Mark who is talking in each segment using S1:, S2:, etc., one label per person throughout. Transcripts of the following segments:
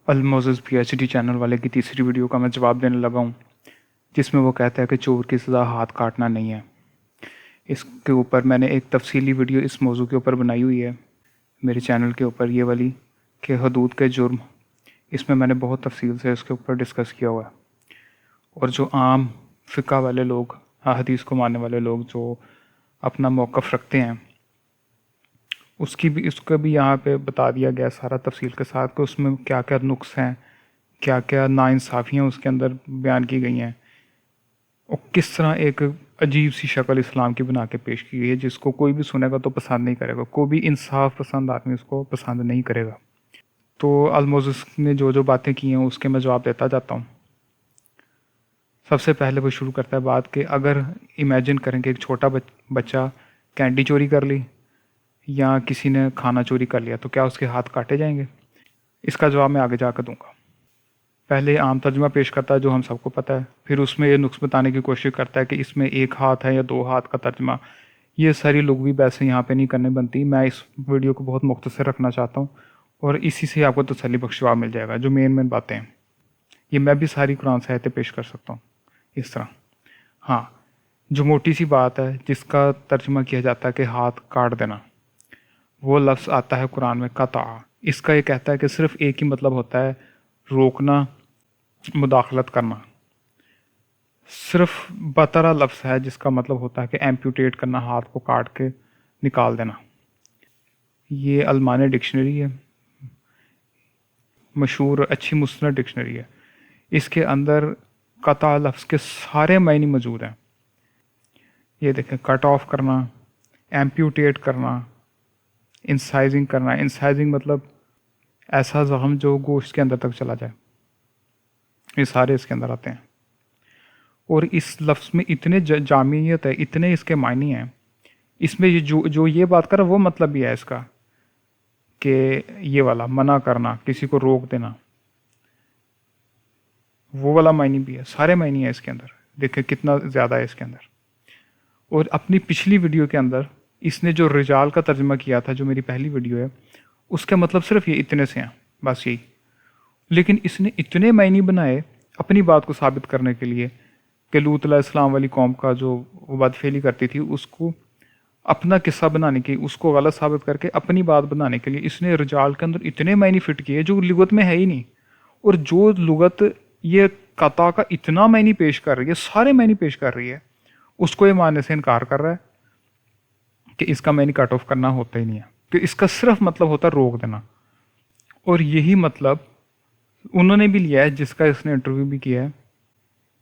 S1: المعزز P H D channel والے کی تیسری ویڈیو کا میں جواب دینے لگا ہوں، جس میں وہ کہتا ہے کہ چور کی سزا ہاتھ کاٹنا نہیں ہے۔ اس کے اوپر میں نے ایک تفصیلی ویڈیو اس موضوع کے اوپر بنائی ہوئی ہے میرے چینل کے اوپر، یہ والی کہ حدود کے جرم۔ اس میں نے بہت تفصیل سے اس کے اوپر ڈسکس کیا ہوا ہے، اور جو عام فقہ والے لوگ، حدیث کو ماننے والے لوگ جو اپنا موقف رکھتے ہیں، اس کا بھی یہاں پہ بتا دیا گیا سارا تفصیل کے ساتھ کہ اس میں کیا کیا نقص ہیں، کیا کیا ناانصافیاں اس کے اندر بیان کی گئی ہیں، اور کس طرح ایک عجیب سی شکل اسلام کی بنا کے پیش کی گئی ہے جس کو کوئی بھی سنے گا تو پسند نہیں کرے گا، کوئی بھی انصاف پسند آدمی اس کو پسند نہیں کرے گا۔ تو الموزس نے جو جو باتیں کی ہیں اس کے میں جواب دیتا جاتا ہوں۔ سب سے پہلے وہ شروع کرتا ہے بات کہ اگر امیجن کریں کہ ایک چھوٹا بچہ کینڈی چوری کر لی یا کسی نے کھانا چوری کر لیا تو کیا اس کے ہاتھ کاٹے جائیں گے؟ اس کا جواب میں آگے جا کر دوں گا۔ پہلے عام ترجمہ پیش کرتا ہے جو ہم سب کو پتہ ہے، پھر اس میں یہ نقص بتانے کی کوشش کرتا ہے کہ اس میں ایک ہاتھ ہے یا دو ہاتھ کا ترجمہ۔ یہ ساری لغوی بحثیں یہاں پہ نہیں کرنے بنتی، میں اس ویڈیو کو بہت مختصر رکھنا چاہتا ہوں، اور اسی سے آپ کو تسلی بخش جواب مل جائے گا۔ جو مین باتیں ہیں یہ میں بھی ساری قرآن سے آیتیں پیش کر سکتا ہوں اس طرح۔ ہاں، جو موٹی سی بات ہے جس کا ترجمہ کیا جاتا ہے کہ ہاتھ کاٹ دینا، وہ لفظ آتا ہے قرآن میں قطع۔ اس کا یہ کہتا ہے کہ صرف ایک ہی مطلب ہوتا ہے، روکنا، مداخلت کرنا۔ صرف بطرہ لفظ ہے جس کا مطلب ہوتا ہے کہ ایمپیوٹیٹ کرنا، ہاتھ کو کاٹ کے نکال دینا۔ یہ المانی ڈکشنری ہے، مشہور اچھی مستند ڈکشنری ہے۔ اس کے اندر قطع لفظ کے سارے معنی موجود ہیں۔ یہ دیکھیں، کٹ آف کرنا، ایمپیوٹیٹ کرنا، انسائزنگ کرنا۔ انسائزنگ مطلب ایسا زخم جو گوشت کے اندر تک چلا جائے، یہ سارے اس کے اندر آتے ہیں۔ اور اس لفظ میں اتنے جامعیت ہے، اتنے اس کے معنی ہیں۔ اس میں جو یہ بات کر رہا وہ مطلب بھی ہے اس کا کہ یہ والا منع کرنا، کسی کو روک دینا، وہ والا معنی بھی ہے، سارے معنی ہیں اس کے اندر۔ دیکھیں کتنا زیادہ ہے اس کے اندر۔ اور اپنی پچھلی ویڈیو کے اندر اس نے جو رجال کا ترجمہ کیا تھا، جو میری پہلی ویڈیو ہے، اس کا مطلب صرف یہ اتنے سے ہیں، بس یہی۔ لیکن اس نے اتنے معنی بنائے اپنی بات کو ثابت کرنے کے لیے کہ لوط علیہ السلام والی قوم کا جو وہ بدفعلی کرتی تھی، اس کو اپنا قصہ بنانے کی، اس کو غلط ثابت کر کے اپنی بات بنانے کے لیے اس نے رجال کے اندر اتنے معنی فٹ کیے جو لغت میں ہے ہی نہیں۔ اور جو لغت یہ قطع کا اتنا معنی پیش کر رہی ہے، سارے معنی پیش کر رہی ہے، اس کو یہ ماننے سے انکار کر رہا ہے کہ اس کا معنی کٹ آف کرنا ہوتا ہی نہیں ہے، کہ اس کا صرف مطلب ہوتا ہے روک دینا۔ اور یہی مطلب انہوں نے بھی لیا ہے جس کا اس نے انٹرویو بھی کیا ہے،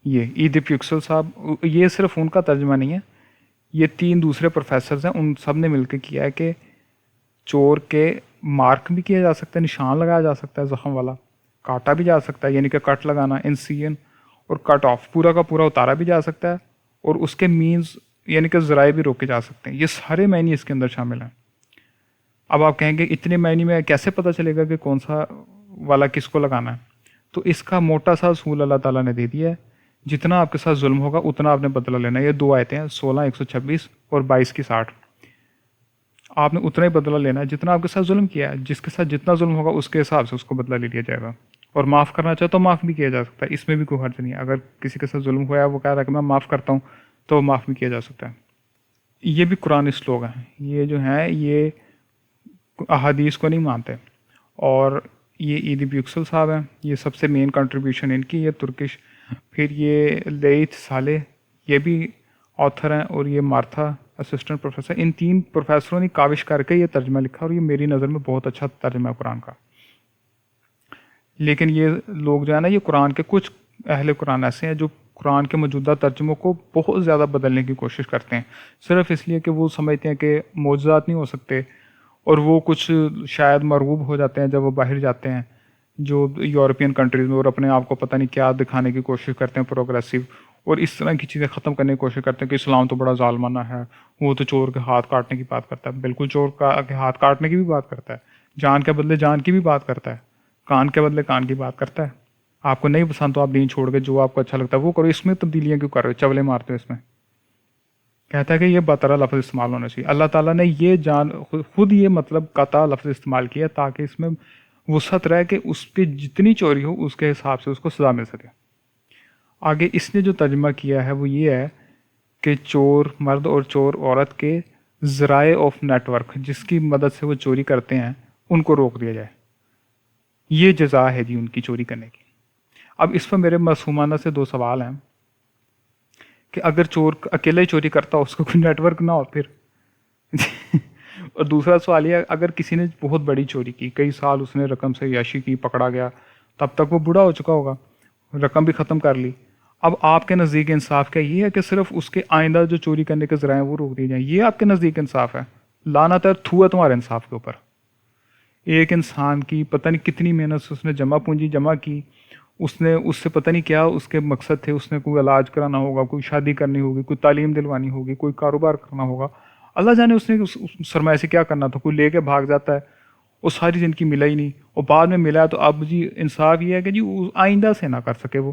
S1: یہ ایدپ یکسل صاحب۔ یہ صرف ان کا ترجمہ نہیں ہے، یہ 3 دوسرے پروفیسرز ہیں، ان سب نے مل کے کیا ہے کہ چور کے مارک بھی کیا جا سکتا ہے، نشان لگایا جا سکتا ہے زخم والا، کاٹا بھی جا سکتا ہے، یعنی کہ کٹ لگانا، انسین، اور کٹ آف پورا کا پورا اتارا بھی جا سکتا ہے، اور اس کے مینز یعنی کہ ذرائع بھی روکے جا سکتے ہیں۔ یہ سارے معنی اس کے اندر شامل ہیں۔ اب آپ کہیں گے اتنے معنی میں کیسے پتہ چلے گا کہ کون سا والا کس کو لگانا ہے؟ تو اس کا موٹا سا اصول اللہ تعالیٰ نے دے دیا ہے، جتنا آپ کے ساتھ ظلم ہوگا اتنا آپ نے بدلہ لینا ہے۔ یہ 2 آیتیں ہیں، 16:126 اور 22:60۔ آپ نے اتنا ہی بدلہ لینا ہے جتنا آپ کے ساتھ ظلم کیا ہے، جس کے ساتھ جتنا ظلم ہوگا اس کے حساب سے اس کو بدلہ لے لیا جائے گا۔ اور معاف کرنا چاہے تو معاف بھی کیا جا سکتا ہے، اس میں بھی کوئی حرج نہیں ہے۔ اگر کسی کے ساتھ ظلم ہوا ہے، وہ کہہ رہا ہے کہ میں معاف کرتا ہوں، تو معاف بھی کیا جا سکتا ہے۔ یہ بھی قرآن لوگ ہیں، یہ جو ہیں یہ احادیث کو نہیں مانتے۔ اور یہ ایدپ یکسل صاحب ہیں، یہ سب سے مین کنٹریبیوشن ان کی، یہ ترکش۔ پھر یہ لیت صالح، یہ بھی آتھر ہیں، اور یہ مارتھا اسسٹنٹ پروفیسر۔ ان 3 پروفیسروں نے کاوش کر کے یہ ترجمہ لکھا، اور یہ میری نظر میں بہت اچھا ترجمہ ہے قرآن کا۔ لیکن یہ لوگ جو ہے نا، یہ قرآن کے کچھ اہل قرآن ایسے ہیں جو قرآن کے موجودہ ترجموں کو بہت زیادہ بدلنے کی کوشش کرتے ہیں، صرف اس لیے کہ وہ سمجھتے ہیں کہ معجزات نہیں ہو سکتے، اور وہ کچھ شاید مرغوب ہو جاتے ہیں جب وہ باہر جاتے ہیں جو یورپین کنٹریز میں، اور اپنے آپ کو پتہ نہیں کیا دکھانے کی کوشش کرتے ہیں، پروگریسو، اور اس طرح کی چیزیں ختم کرنے کی کوشش کرتے ہیں کہ اسلام تو بڑا ظالمانہ ہے، وہ تو چور کے ہاتھ کاٹنے کی بات کرتا ہے۔ بالکل چور کے ہاتھ کاٹنے کی بھی بات کرتا ہے، جان کے بدلے جان کی بھی بات کرتا ہے، کان کے بدلے کان کی بات کرتا ہے۔ آپ کو نہیں پسند تو آپ دین چھوڑ کے جو آپ کو اچھا لگتا ہے وہ کرو، اس میں تبدیلیاں کیوں کر رہے ہو، چولے مارتے ہو اس میں؟ کہتا ہے کہ یہ بطرہ لفظ استعمال ہونا چاہیے۔ اللہ تعالیٰ نے یہ خود یہ مطلب قطع لفظ استعمال کیا تاکہ اس میں وسعت رہے کہ اس کی جتنی چوری ہو اس کے حساب سے اس کو سزا مل سکے۔ آگے اس نے جو ترجمہ کیا ہے وہ یہ ہے کہ چور مرد اور چور عورت کے ذرائع آف نیٹ ورک، جس کی مدد سے وہ چوری کرتے ہیں، ان کو روک دیا جائے۔ یہ جزا ہے جی ان کی چوری کرنے کی۔ اب اس پر میرے معصومانہ سے 2 سوال ہیں کہ اگر چور اکیلا ہی چوری کرتا ہو، اس کو کوئی نیٹ ورک نہ ہو پھر اور دوسرا سوال یہ ہے، اگر کسی نے بہت بڑی چوری کی، کئی سال اس نے رقم سے عیاشی کی، پکڑا گیا، تب تک وہ بوڑھا ہو چکا ہوگا، رقم بھی ختم کر لی، اب آپ کے نزدیک انصاف کیا یہ ہے کہ صرف اس کے آئندہ جو چوری کرنے کے ذرائع ہیں وہ روک دیے جائیں؟ یہ آپ کے نزدیک انصاف ہے؟ لعنت ہے، تھو ہے تمہارے انصاف کے اوپر۔ ایک انسان کی پتہ نہیں کتنی محنت سے اس نے جمع پونجی جمع کی، اس نے اس سے پتہ نہیں کیا اس کے مقصد تھے، اس نے کوئی علاج کرانا ہوگا، کوئی شادی کرنی ہوگی، کوئی تعلیم دلوانی ہوگی، کوئی کاروبار کرنا ہوگا، اللہ جانے اس نے اس سرمایہ سے کیا کرنا تھا، کوئی لے کے بھاگ جاتا ہے، وہ ساری زندگی ملا ہی نہیں، اور بعد میں ملا ہے تو اب جی انصاف یہ ہے کہ جی آئندہ سے نہ کر سکے وہ۔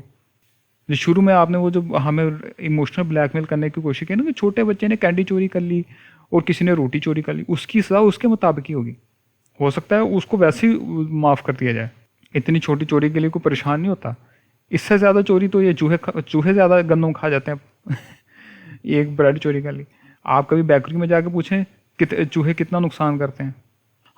S1: جو شروع میں آپ نے وہ جو ہمیں ایموشنل بلیک میل کرنے کی کوشش کی نا کہ چھوٹے بچے نے کینڈی چوری کر لی اور کسی نے روٹی چوری کر لی، اس کی سزا اس کے مطابق ہی ہوگی، ہو سکتا ہے اس کو ویسے ہی معاف کر دیا جائے، اتنی چھوٹی چوری کے لیے کوئی پریشان نہیں ہوتا۔ اس سے زیادہ چوری تو یہ چوہے زیادہ گندم کھا جاتے ہیں ایک بریڈ چوری کر لی۔ آپ کبھی بیکری میں جا کے پوچھیں چوہے کتنا نقصان کرتے ہیں۔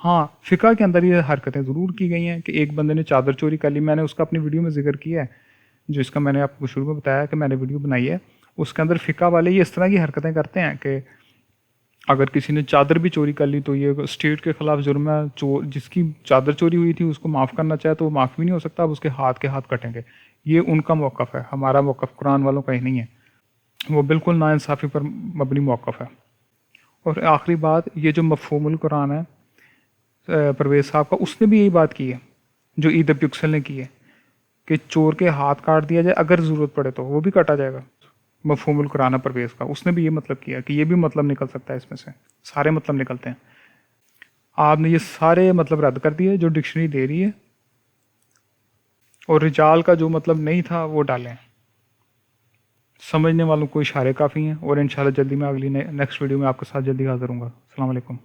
S1: ہاں، فقہ کے اندر یہ حرکتیں ضرور کی گئی ہیں کہ ایک بندے نے چادر چوری کر لی، میں نے اس کا اپنی ویڈیو میں ذکر کیا ہے، جو اس کا میں نے آپ کو شروع میں بتایا کہ میں نے ویڈیو بنائی ہے، اس کے اندر فقہ والے یہ اس طرح کی حرکتیں کرتے ہیں کہ اگر کسی نے چادر بھی چوری کر لی تو یہ اسٹیٹ کے خلاف جرم ہے، جس کی چادر چوری ہوئی تھی اس کو معاف کرنا چاہے تو وہ معاف بھی نہیں ہو سکتا، اب اس کے ہاتھ کٹیں گے۔ یہ ان کا موقف ہے، ہمارا موقف قرآن والوں کا ہی نہیں ہے، وہ بالکل ناانصافی پر مبنی موقف ہے۔ اور آخری بات، یہ جو مفہوم القرآن ہے پرویز صاحب کا، اس نے بھی یہی بات کی ہے جو ای ڈبلیو ایکسل نے کی ہے کہ چور کے ہاتھ کاٹ دیا جائے، اگر ضرورت پڑے تو وہ بھی کاٹا جائے گا۔ مفہوم القرآن پرویز کا اس نے بھی یہ مطلب کیا کہ یہ بھی مطلب نکل سکتا ہے، اس میں سے سارے مطلب نکلتے ہیں۔ آپ نے یہ سارے مطلب رد کر دیے جو ڈکشنری دے رہی ہے، اور رجال کا جو مطلب نہیں تھا وہ ڈالیں۔ سمجھنے والوں کو اشارے کافی ہیں، اور انشاءاللہ جلدی میں اگلی نیکسٹ ویڈیو میں آپ کے ساتھ جلدی حاضر ہوں گا۔ السلام علیکم۔